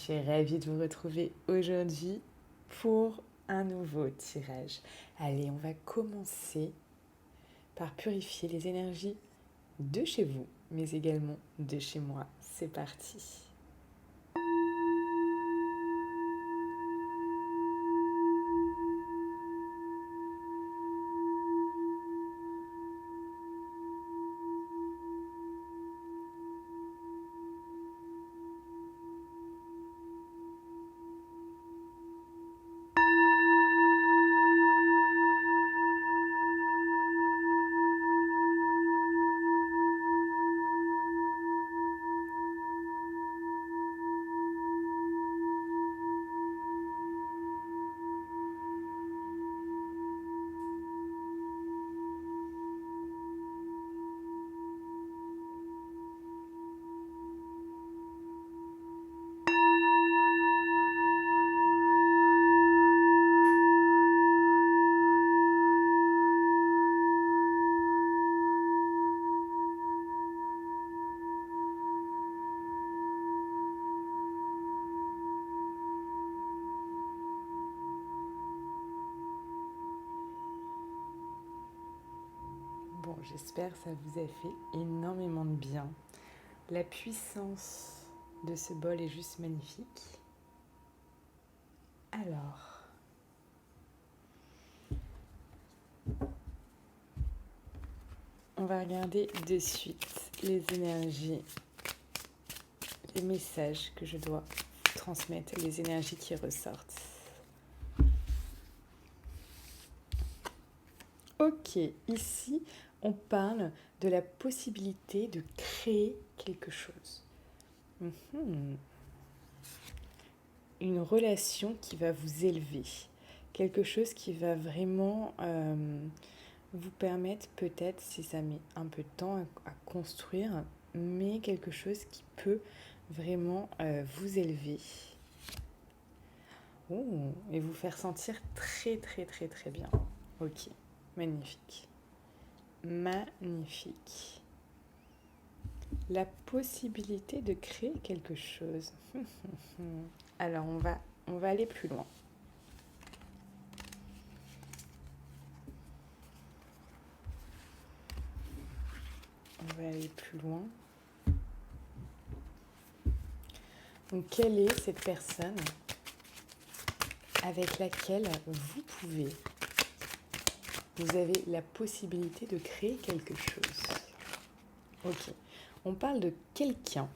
suis ravie de vous retrouver aujourd'hui pour un nouveau tirage. Allez, on va commencer par purifier les énergies de chez vous, mais également de chez moi. C'est parti. Bon, j'espère que ça vous a fait énormément de bien. La puissance de ce bol est juste magnifique. Alors, on va regarder de suite les énergies, les messages que je dois transmettre, les énergies qui ressortent. Ok, ici, on parle de la possibilité de créer quelque chose. Une relation qui va vous élever. Quelque chose qui va vraiment vous permettre, peut-être, si ça met un peu de temps à construire, mais quelque chose qui peut vraiment vous élever. Oh, et vous faire sentir très, très, très, très bien. Ok, magnifique. Magnifique. La possibilité de créer quelque chose. Alors, on va aller plus loin. On va aller plus loin. Donc, quelle est cette personne avec laquelle vous avez la possibilité de créer quelque chose? Ok. On parle de quelqu'un,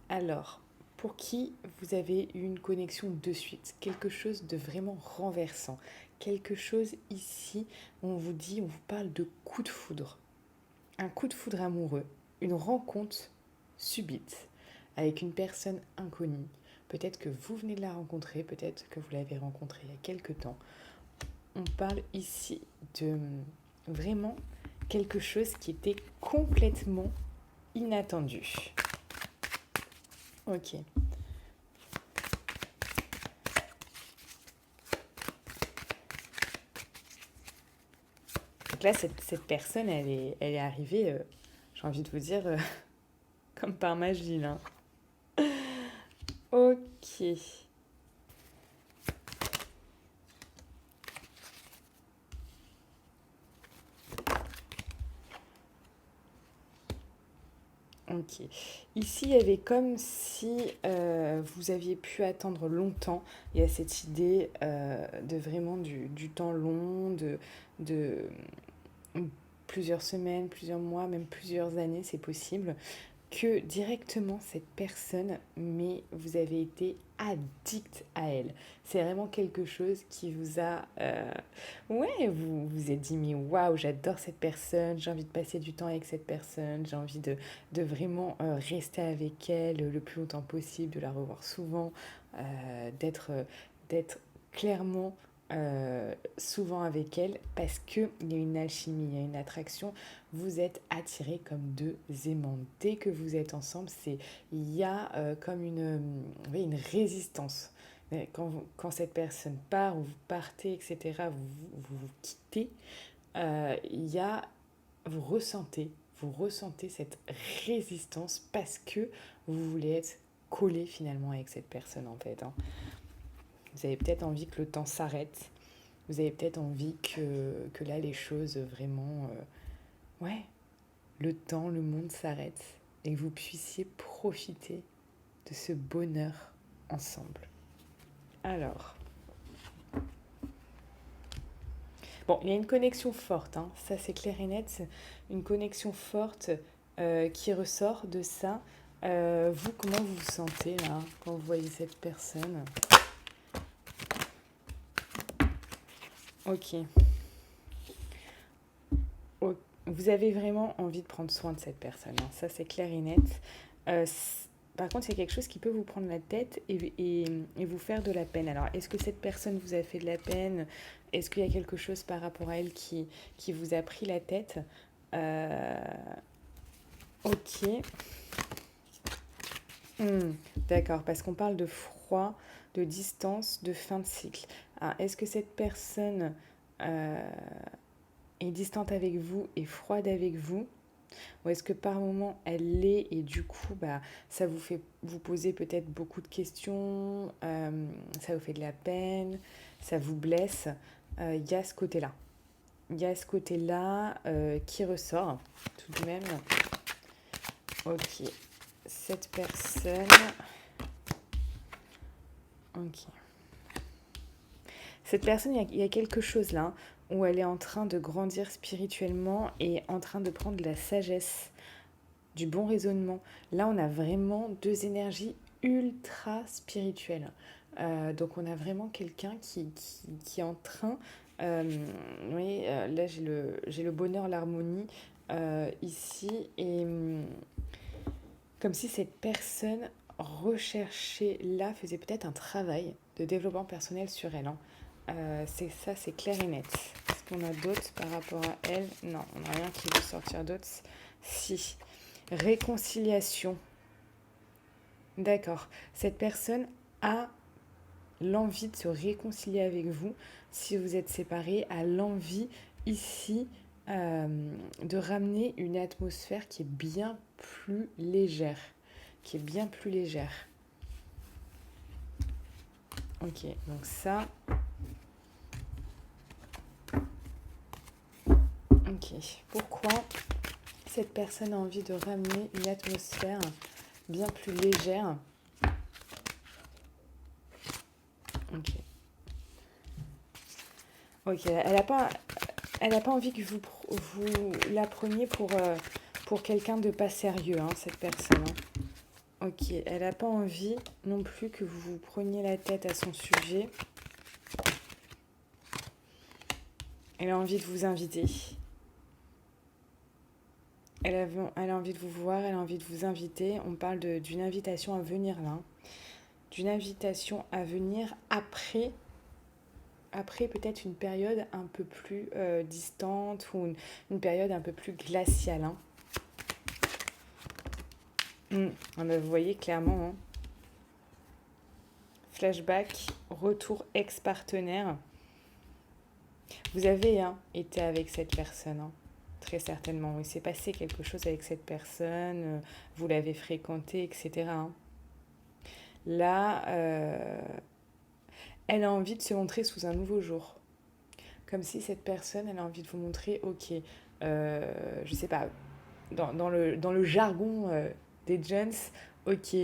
alors, pour qui vous avez eu une connexion de suite, quelque chose de vraiment renversant, quelque chose ici, on vous parle de coup de foudre, un coup de foudre amoureux, une rencontre subite avec une personne inconnue. Peut-être que vous venez de la rencontrer, peut-être que vous l'avez rencontrée il y a quelque temps. On parle ici de vraiment quelque chose qui était complètement inattendu. Ok. Donc là, cette personne, elle est arrivée, j'ai envie de vous dire, comme par magie, là. Ok. Ok. Ici, il y avait comme si vous aviez pu attendre longtemps. Il y a cette idée de vraiment du temps long, de plusieurs semaines, plusieurs mois, même plusieurs années, c'est possible, que directement cette personne, mais vous avez été addict à elle. C'est vraiment quelque chose qui vous a... ouais, vous vous êtes dit, mais waouh, j'adore cette personne, j'ai envie de passer du temps avec cette personne, j'ai envie de vraiment rester avec elle le plus longtemps possible, de la revoir souvent, d'être clairement souvent avec elle parce qu'il y a une alchimie, il y a une attraction, vous êtes attirés comme deux aimants. Dès que vous êtes ensemble, il y a comme une résistance. Quand cette personne part ou vous partez, etc., vous quittez, il y a, vous ressentez cette résistance parce que vous voulez être collé finalement avec cette personne en fait, hein. Vous avez peut-être envie que le temps s'arrête. Vous avez peut-être envie que là, les choses vraiment... ouais, le temps, le monde s'arrête et que vous puissiez profiter de ce bonheur ensemble. Alors, bon, il y a une connexion forte, hein, ça c'est clair et net, une connexion forte qui ressort de ça. Vous, comment vous vous sentez là quand vous voyez cette personne? Ok. Vous avez vraiment envie de prendre soin de cette personne, hein, ça c'est clair et net. Par contre, il y a quelque chose qui peut vous prendre la tête et vous faire de la peine. Alors, est-ce que cette personne vous a fait de la peine? Est-ce qu'il y a quelque chose par rapport à elle qui vous a pris la tête? Euh, ok. D'accord, parce qu'on parle de froid, de distance, de fin de cycle. Ah, est-ce que cette personne euh, est distante avec vous et froide avec vous? Ou est-ce que par moment elle l'est et du coup ça vous fait vous poser peut-être beaucoup de questions, ça vous fait de la peine, ça vous blesse? Il y a ce côté-là. Il y a ce côté-là qui ressort tout de même. Ok, cette personne. Ok. Cette personne, il y a quelque chose là, hein, où elle est en train de grandir spirituellement et en train de prendre de la sagesse, du bon raisonnement. Là, on a vraiment deux énergies ultra spirituelles. Donc, on a vraiment quelqu'un qui est en train... oui, là, j'ai le bonheur, l'harmonie ici. Et comme si cette personne recherchée là faisait peut-être un travail de développement personnel sur elle, hein. C'est ça, c'est clair et net. Est-ce qu'on a d'autres par rapport à elle? Non, on n'a rien qui veut sortir d'autres. Si. Réconciliation. D'accord. Cette personne a l'envie de se réconcilier avec vous. Si vous êtes séparés, a l'envie ici de ramener une atmosphère qui est bien plus légère. Qui est bien plus légère. Ok, donc ça. Ok. Pourquoi cette personne a envie de ramener une atmosphère bien plus légère? Ok. Ok, elle a pas envie que vous la preniez pour quelqu'un de pas sérieux, hein, cette personne, hein. Ok, elle n'a pas envie non plus que vous vous preniez la tête à son sujet. Elle a envie de vous inviter. Elle a envie de vous voir, elle a envie de vous inviter. On parle d'une invitation à venir là. D'une invitation à venir après peut-être une période un peu plus distante ou une période un peu plus glaciale, hein. Ah bah, vous voyez clairement, hein. Flashback, retour ex-partenaire. Vous avez été avec cette personne, hein, très certainement. Il s'est passé quelque chose avec cette personne, vous l'avez fréquentée, etc., hein. Là, elle a envie de se montrer sous un nouveau jour. Comme si cette personne, elle a envie de vous montrer, ok, je sais pas, dans le jargon des Jones, ok,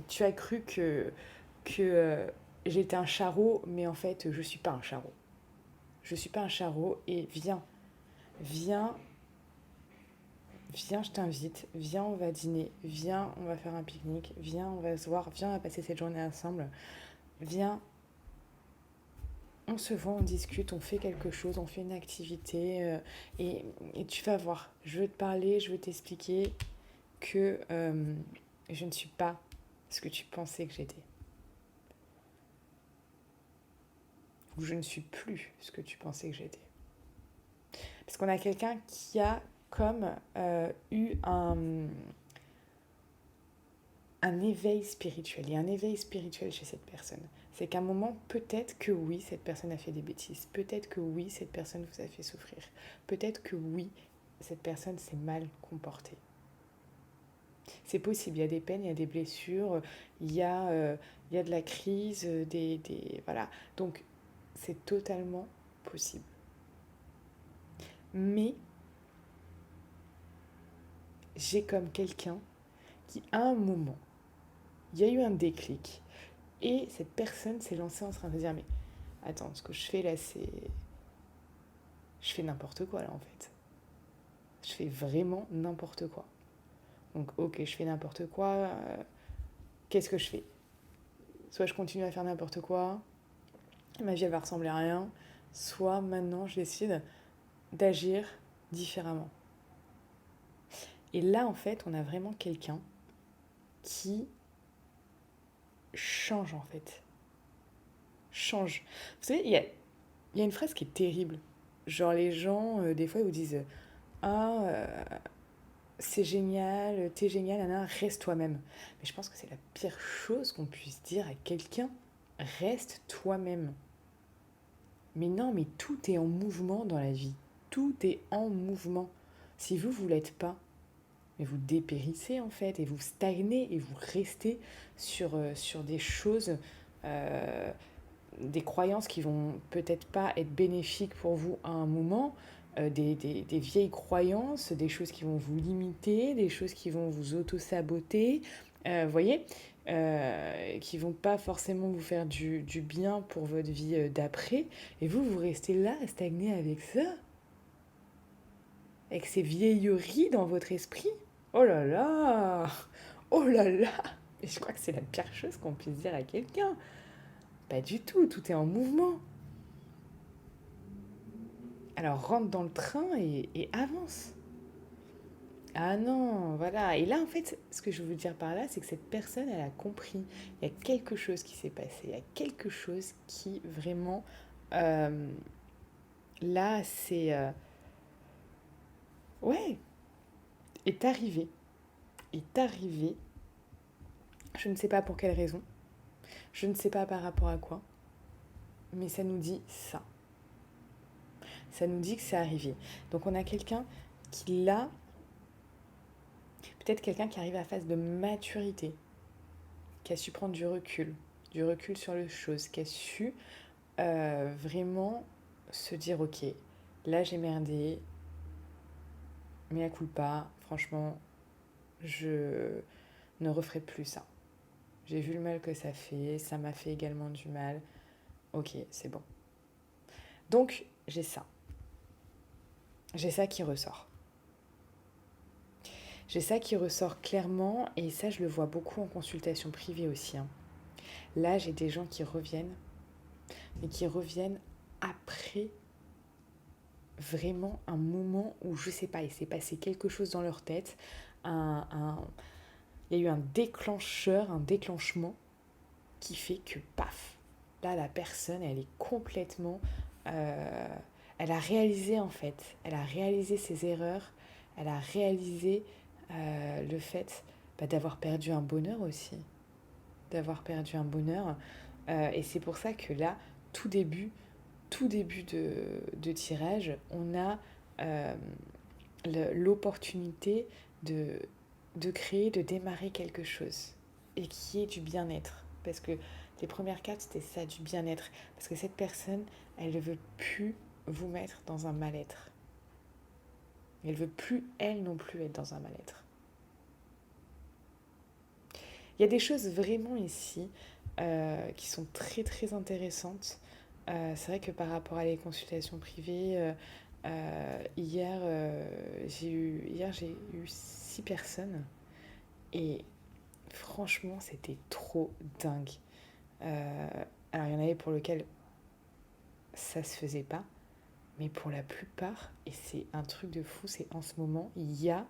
tu as cru que j'étais un charreau, mais en fait, je suis pas un charreau. Je suis pas un charreau et viens, viens, je t'invite, viens, on va dîner, viens, on va faire un pique-nique, viens, on va se voir, viens, on va passer cette journée ensemble, viens, on se voit, on discute, on fait quelque chose, on fait une activité et tu vas voir, je veux te parler, je veux t'expliquer que je ne suis pas ce que tu pensais que j'étais. Ou je ne suis plus ce que tu pensais que j'étais. Parce qu'on a quelqu'un qui a comme eu un éveil spirituel. Il y a un éveil spirituel chez cette personne. C'est qu'à un moment, peut-être que oui, cette personne a fait des bêtises. Peut-être que oui, cette personne vous a fait souffrir. Peut-être que oui, cette personne s'est mal comportée. C'est possible, il y a des peines, il y a des blessures, il y a de la crise, voilà. Donc, c'est totalement possible. Mais j'ai comme quelqu'un qui, à un moment, il y a eu un déclic. Et cette personne s'est lancée en train de dire, mais attends, ce que je fais là, c'est... Je fais n'importe quoi là en fait. Je fais vraiment n'importe quoi. Donc ok, je fais n'importe quoi. Qu'est-ce que je fais? Soit je continue à faire n'importe quoi, ma vie elle va ressembler à rien. Soit maintenant je décide d'agir différemment. Et là en fait, on a vraiment quelqu'un qui change en fait. Change. Vous savez, il y a une phrase qui est terrible. Genre les gens, des fois, ils vous disent ah, c'est génial, t'es génial, Anna, reste toi-même. Mais je pense que c'est la pire chose qu'on puisse dire à quelqu'un. Reste toi-même. Mais non, mais tout est en mouvement dans la vie. Tout est en mouvement. Si vous l'êtes pas, mais vous dépérissez en fait, et vous stagnez, et vous restez sur des choses, euh, des croyances qui vont peut-être pas être bénéfiques pour vous à un moment, des vieilles croyances, des choses qui vont vous limiter, des choses qui vont vous auto-saboter, vous voyez, qui vont pas forcément vous faire du bien pour votre vie d'après, et vous restez là, stagné avec ça, avec ces vieilleries dans votre esprit. Oh là là! Oh là là! Et je crois que c'est la pire chose qu'on puisse dire à quelqu'un. Pas du tout, tout est en mouvement. Alors rentre dans le train et avance. Ah non, voilà. Et là, en fait, ce que je veux dire par là, c'est que cette personne, elle a compris. Il y a quelque chose qui s'est passé. Il y a quelque chose qui vraiment, euh, là, c'est... ouais, est arrivé. Est arrivé. Je ne sais pas pour quelle raison. Je ne sais pas par rapport à quoi. Mais ça nous dit ça. Ça nous dit que c'est arrivé. Donc on a quelqu'un qui là, peut-être quelqu'un qui arrive à la phase de maturité, qui a su prendre du recul sur les choses, qui a su vraiment se dire ok, là j'ai merdé, mea culpa, franchement, je ne referai plus ça. J'ai vu le mal que ça m'a fait également du mal. Ok, c'est bon. Donc j'ai ça. J'ai ça qui ressort. J'ai ça qui ressort clairement et ça je le vois beaucoup en consultation privée aussi, hein. Là j'ai des gens qui reviennent, mais qui reviennent après vraiment un moment où je sais pas, il s'est passé quelque chose dans leur tête, il y a eu un déclencheur, un déclenchement qui fait que paf, là la personne elle est complètement, euh, elle a réalisé en fait, elle a réalisé ses erreurs, elle a réalisé le fait d'avoir perdu un bonheur aussi, d'avoir perdu un bonheur. Et c'est pour ça que là, tout début de tirage, on a euh, l'opportunité de créer, de démarrer quelque chose et qui est du bien-être. Parce que les premières cartes, c'était ça, du bien-être. Parce que cette personne, elle ne veut plus vous mettre dans un mal-être. Elle ne veut plus, elle non plus, être dans un mal-être. Il y a des choses vraiment ici qui sont très très intéressantes. C'est vrai que par rapport à les consultations privées, hier j'ai eu 6 personnes et franchement c'était trop dingue. Euh, alors il y en avait pour lequel ça se faisait pas, mais pour la plupart, et c'est un truc de fou, c'est en ce moment il y a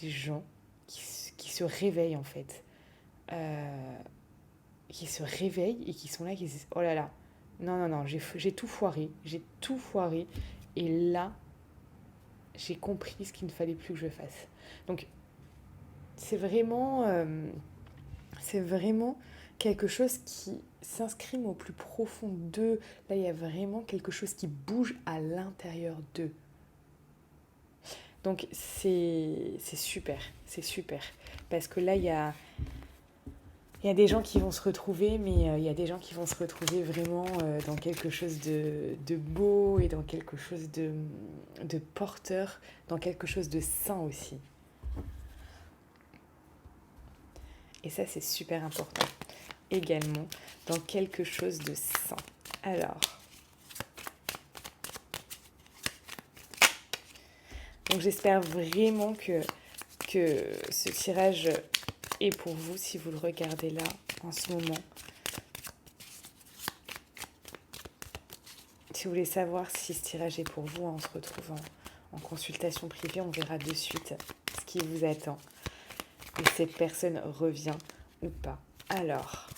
des gens qui se réveillent en fait. Euh, qui se réveillent et qui sont là, qui se disent oh là là, non, non, non, j'ai tout foiré, j'ai tout foiré. Et là, j'ai compris ce qu'il ne fallait plus que je fasse. Donc, c'est vraiment quelque chose qui s'inscrit au plus profond d'eux. Là, il y a vraiment quelque chose qui bouge à l'intérieur d'eux. Donc c'est super, c'est super. Parce que là, il y a des gens qui vont se retrouver, mais il y a des gens qui vont se retrouver vraiment dans quelque chose de beau et dans quelque chose de porteur, dans quelque chose de sain aussi. Et ça, c'est super important. Également, dans quelque chose de sain. Alors, donc j'espère vraiment que ce tirage est pour vous si vous le regardez là en ce moment. Si vous voulez savoir si ce tirage est pour vous, on se retrouve en consultation privée, on verra de suite ce qui vous attend. Et cette personne revient ou pas. Alors,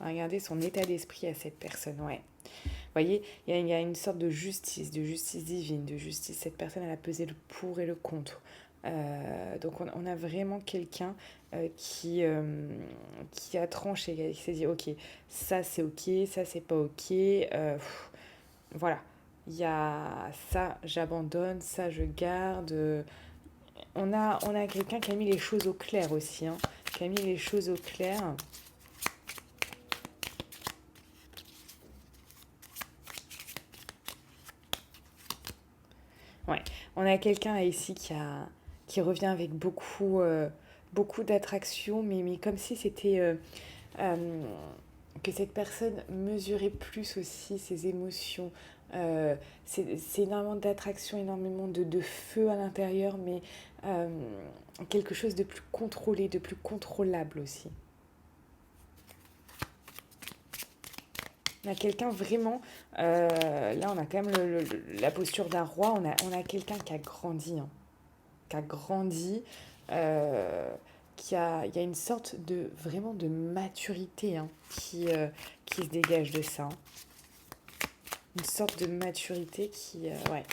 regardez son état d'esprit à cette personne, ouais. Vous voyez, il y a une sorte de justice divine, de justice. Cette personne, elle a pesé le pour et le contre. Donc on a vraiment quelqu'un qui a tranché, qui s'est dit, ok, ça c'est ok, ça c'est pas ok. Voilà, il y a ça, j'abandonne, ça je garde. On a quelqu'un qui a mis les choses au clair aussi, hein, qui a mis les choses au clair. Ouais, on a quelqu'un ici qui revient avec beaucoup d'attraction, mais comme si c'était euh, que cette personne mesurait plus aussi ses émotions. C'est énormément d'attraction, énormément de feu à l'intérieur, mais euh, quelque chose de plus contrôlé, de plus contrôlable aussi. On a quelqu'un vraiment, là on a quand même la posture d'un roi, on a quelqu'un qui a grandi, hein, qui a grandi, euh, il y a une sorte de vraiment de maturité hein, qui se dégage de ça. Hein. Une sorte de maturité ouais.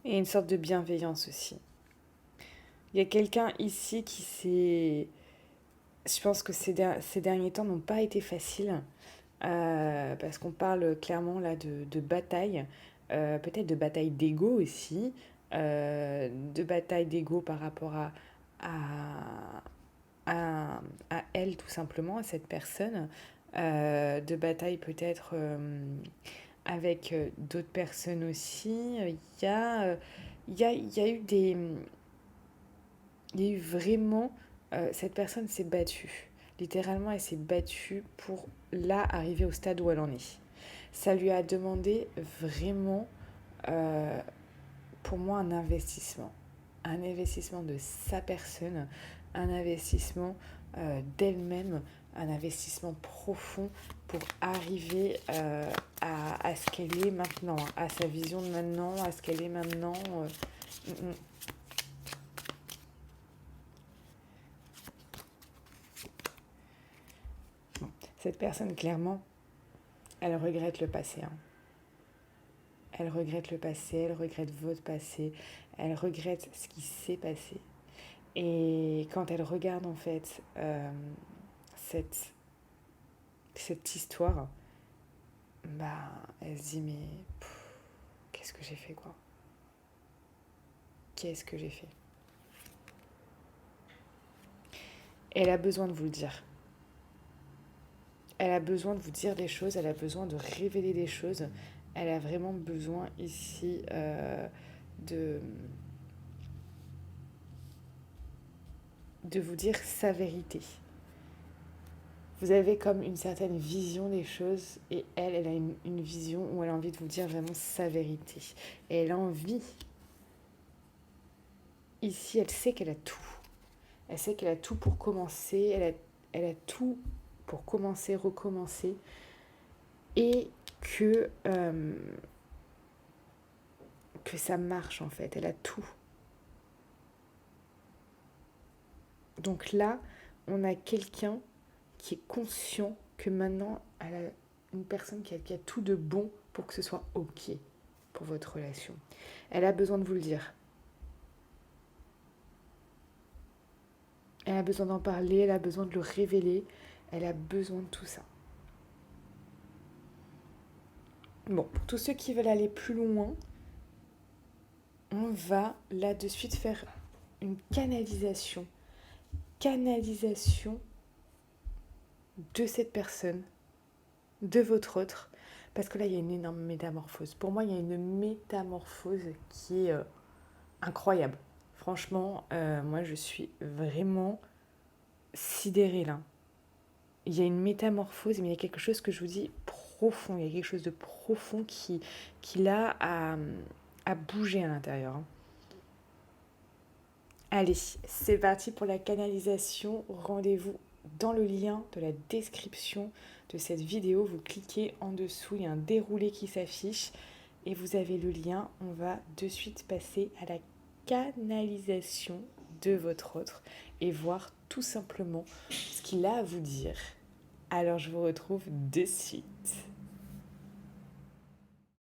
Et une sorte de bienveillance aussi. Il y a quelqu'un ici qui s'est... Je pense que ces derniers temps n'ont pas été faciles, parce qu'on parle clairement là de bataille, peut-être de bataille d'ego aussi, de bataille d'ego par rapport à, à elle tout simplement, à cette personne, de bataille peut-être avec d'autres personnes aussi. Il y a eu il y a eu vraiment, cette personne s'est battue. Littéralement, elle s'est battue pour là arriver au stade où elle en est. Ça lui a demandé vraiment, euh, pour moi, un investissement. Un investissement de sa personne, un investissement d'elle-même, un investissement profond pour arriver à ce qu'elle est maintenant, à sa vision de maintenant, à ce qu'elle est maintenant. Mm, mm. Cette personne, clairement, elle regrette le passé. Hein. Elle regrette le passé, elle regrette votre passé, elle regrette ce qui s'est passé. Et quand elle regarde en fait cette, cette histoire, bah, elle se dit mais qu'est-ce que j'ai fait quoi? Qu'est-ce que j'ai fait? Et elle a besoin de vous le dire. Elle a besoin de vous dire des choses, elle a besoin de révéler des choses. Elle a vraiment besoin ici de, de vous dire sa vérité. Vous avez comme une certaine vision des choses et elle a une vision où elle a envie de vous dire vraiment sa vérité. Et elle a envie, ici, elle sait qu'elle a tout. Elle sait qu'elle a tout pour commencer, elle a tout pour commencer, recommencer. Et que ça marche en fait, elle a tout. Donc là, on a quelqu'un qui est conscient que maintenant, une personne qui a tout de bon pour que ce soit OK pour votre relation. Elle a besoin de vous le dire. Elle a besoin d'en parler, elle a besoin de le révéler, elle a besoin de tout ça. Bon, pour tous ceux qui veulent aller plus loin, on va là de suite faire une canalisation de cette personne, de votre autre, parce que là, il y a une énorme métamorphose. Pour moi, il y a une métamorphose qui est incroyable. Franchement, moi, je suis vraiment sidérée là. Il y a une métamorphose, mais il y a quelque chose que je vous dis profond. Il y a quelque chose de profond qui là, a bougé à l'intérieur. Allez, c'est parti pour la canalisation. Rendez-vous dans le lien de la description de cette vidéo. Vous cliquez en dessous, il y a un déroulé qui s'affiche et vous avez le lien. On va de suite passer à la canalisation de votre autre et voir tout simplement ce qu'il a à vous dire. Alors je vous retrouve de suite.